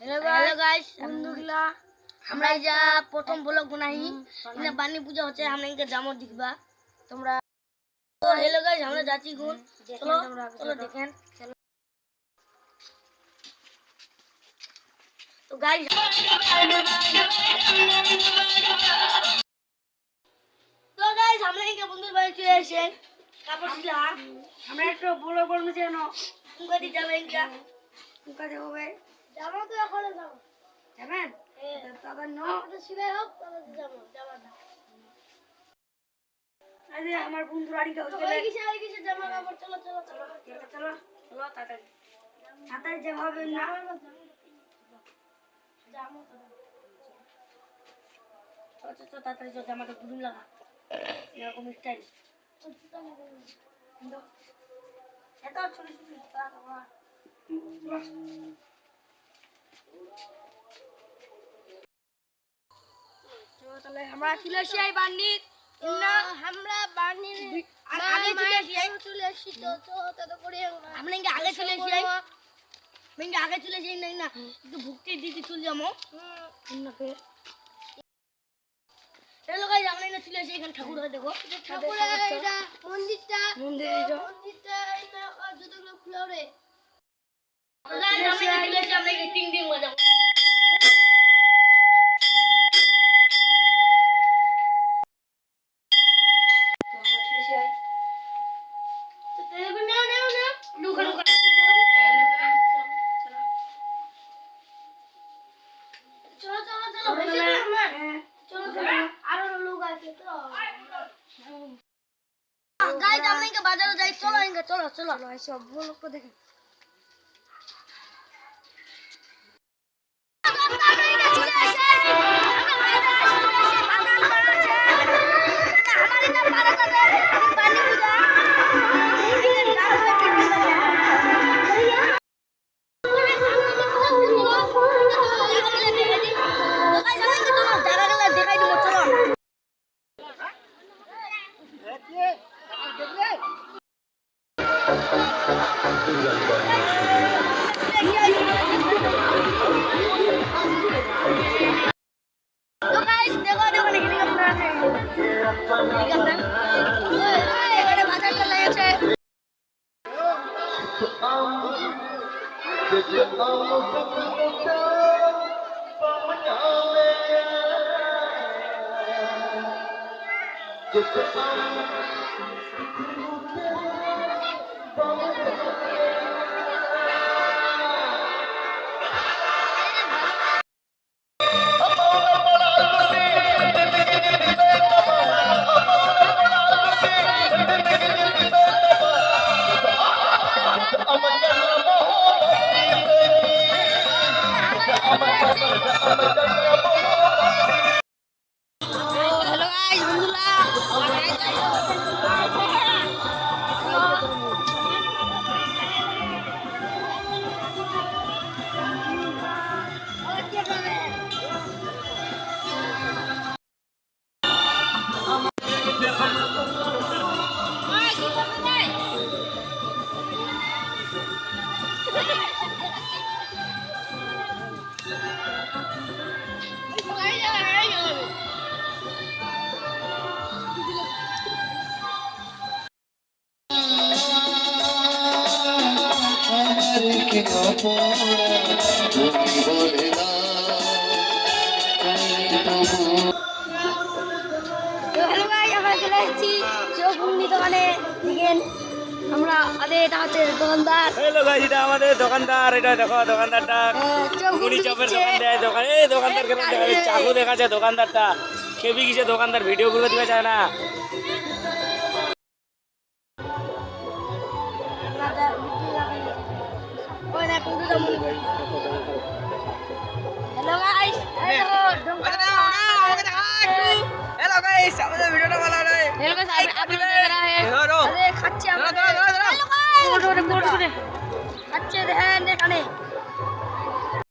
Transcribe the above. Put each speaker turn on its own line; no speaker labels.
hello guys बंधुगला हमरा जा प्रथम ब्लॉग बनाई इने बानी पूजा होचे हमरा इनके जामो दिखबा তোমরা तो हेलो गाइस हमरा जाची गुण चलो चलो देखें चलो तो गाइस আমরা ইনকে বন্ধুর বাড়ি চলে এসেছি কাপড় ছিলা আমরা একটু বড় বড় মেছে না কুকাদি যাবে ইনকা কুকাদি হবে যাবো তো এখন যাবো যাবেন দাদা নো তো সিলাই হোক তাহলে যাবো যাবা না আরে আমার বন্ধুর বাড়ি গেল ওই কিসে জামা কাপড় চলো চলো চলো চলো চলো তাড়াতাড়ি তাড়াতাড়ি যে হবে না যাবো তো চলো চলো তাড়াতাড়ি জামাটা গুদুম লাগা এরকম স্টাইল এত ছোট ছোট তাহলে আমরা চলে আসি এই বান্ডিত না আমরা বান্ডিত আগে চলে আসি তো তো করে আমরা ইনকে আগে চলে আসি ইনকে আগে চলে যাই না একটু ভুক্তি দিতে চলে যাবো না ফের हेलो गाइस আমরা এখানে চলে এসেছি এখানে ঠাকুর হয় দেখো ঠাকুর এটা মন্দিরটা এটা যতগুলো ফুল রে গাইস আমরা এখানে চলে এসেছি আমরা এখানে টিং টিং বাজাবো তো আমরা চলে এসেছি তো তেরে নাও লুকা লুকা চলো চলো চলো বেশি না চলো চলো আরো লোক আছে তো গাইস আমরা ইনকে বাজারে যাই চলো ইনকে চলো চলো সব লোককে দেখেন
দোকানদার এটা দেখো দোকানদারটা গুনি চপের দোকান দেয় দোকান এই দোকানদার কেন চাকু দেখাচ্ছে দোকানদারটা কেবি কিসে দোকানদার ভিডিও করে দিতে চায় না